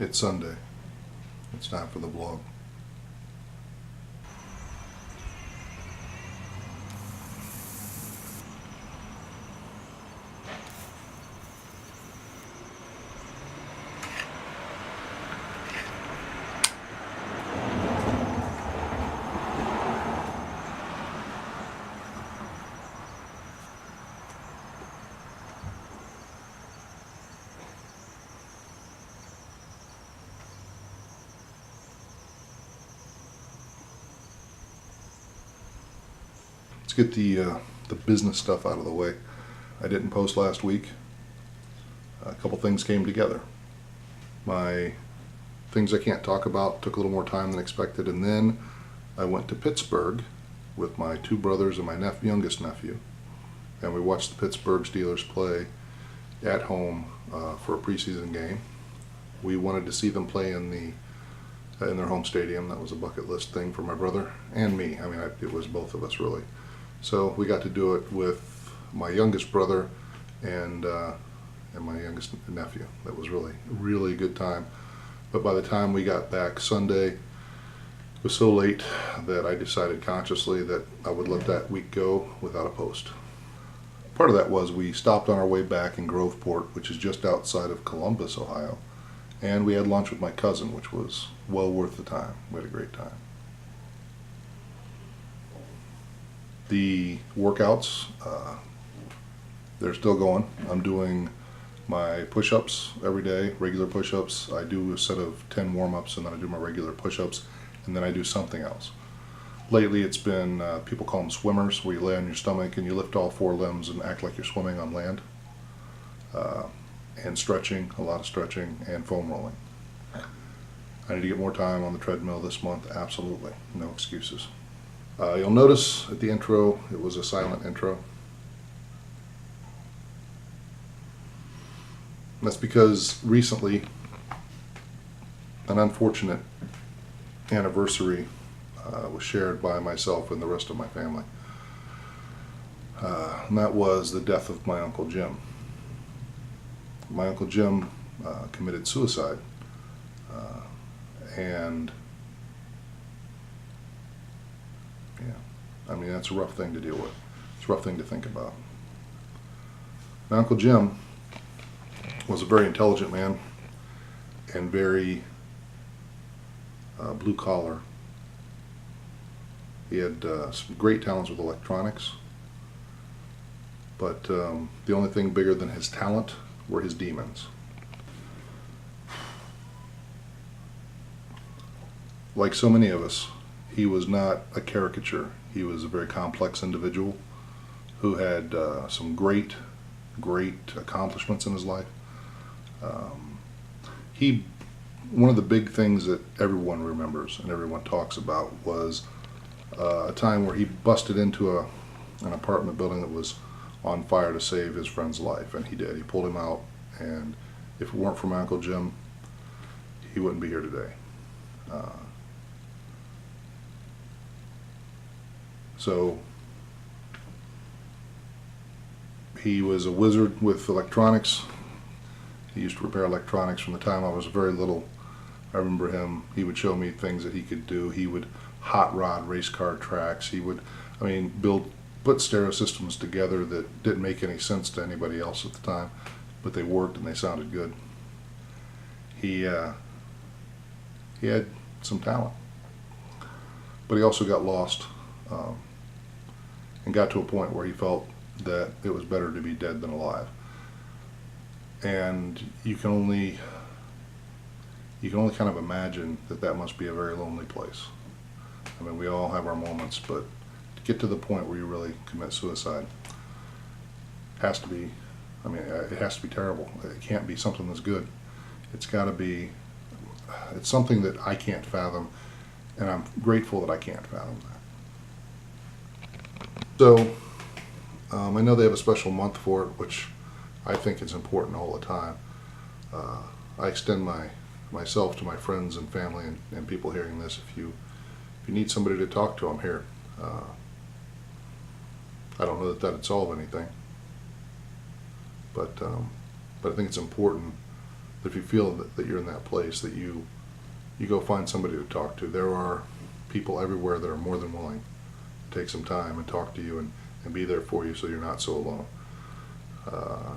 It's Sunday. It's time for the vlog. Let's get the business stuff out of the way. I didn't post last week. A couple things came together. My things I can't talk about took a little more time than expected, and then I went to Pittsburgh with my two brothers and my youngest nephew, and we watched the Pittsburgh Steelers play at home for a preseason game. We wanted to see them play in their home stadium. That was a bucket list thing for my brother and me. I mean, it was both of us really. So we got to do it with my youngest brother and my youngest nephew. That was really a good time. But by the time we got back Sunday, it was so late that I decided consciously that I would let that week go without a post. Part of that was we stopped on our way back in Groveport, which is just outside of Columbus, Ohio, and we had lunch with my cousin, which was well worth the time. We had a great time. The workouts, they're still going. I'm doing my push-ups every day, regular push-ups. I do a set of 10 warm-ups, and then I do my regular push-ups, and then I do something else. Lately it's been, people call them swimmers, where you lay on your stomach and you lift all four limbs and act like you're swimming on land. And stretching, a lot of stretching, and foam rolling. I need to get more time on the treadmill this month, absolutely, no excuses. You'll notice at the intro, it was a silent intro. That's because recently, an unfortunate anniversary was shared by myself and the rest of my family. And that was the death of my Uncle Jim. My Uncle Jim committed suicide, and yeah, I mean, that's a rough thing to deal with. It's a rough thing to think about. My Uncle Jim was a very intelligent man and very blue collar. He had some great talents with electronics, but the only thing bigger than his talent were his demons. Like so many of us, he was not a caricature. He was a very complex individual who had some great accomplishments in his life. One of the big things that everyone remembers and everyone talks about was a time where he busted into an apartment building that was on fire to save his friend's life, and he did. He pulled him out, and if it weren't for my Uncle Jim, he wouldn't be here today. So he was a wizard with electronics. He used to repair electronics from the time I was very little. I remember him, he would show me things that he could do. He would hot rod race car tracks. He would, put stereo systems together that didn't make any sense to anybody else at the time, but they worked and they sounded good. He had some talent, but he also got lost and got to a point where he felt that it was better to be dead than alive. And you can only kind of imagine that must be a very lonely place. I mean, we all have our moments, but to get to the point where you really commit suicide has to be, it has to be terrible. It can't be something that's good. It's got to be, it's something that I can't fathom, and I'm grateful that I can't fathom that. So, I know they have a special month for it, which I think is important all the time. I extend myself to my friends and family and people hearing this. If you need somebody to talk to, I'm here. I don't know that that'd solve anything, but I think it's important If you feel that you're in that place, that you go find somebody to talk to. There are people everywhere that are more than willing to take some time and talk to you and be there for you, so you're not so alone.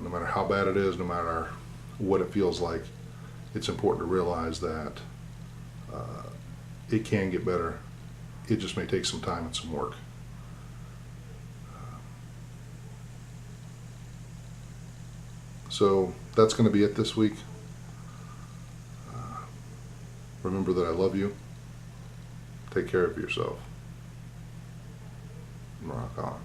No matter how bad it is, no matter what it feels like, it's important to realize that it can get better. It just may take some time and some work. So that's going to be it this week. Remember that I love you. Take care of yourself. And rock on.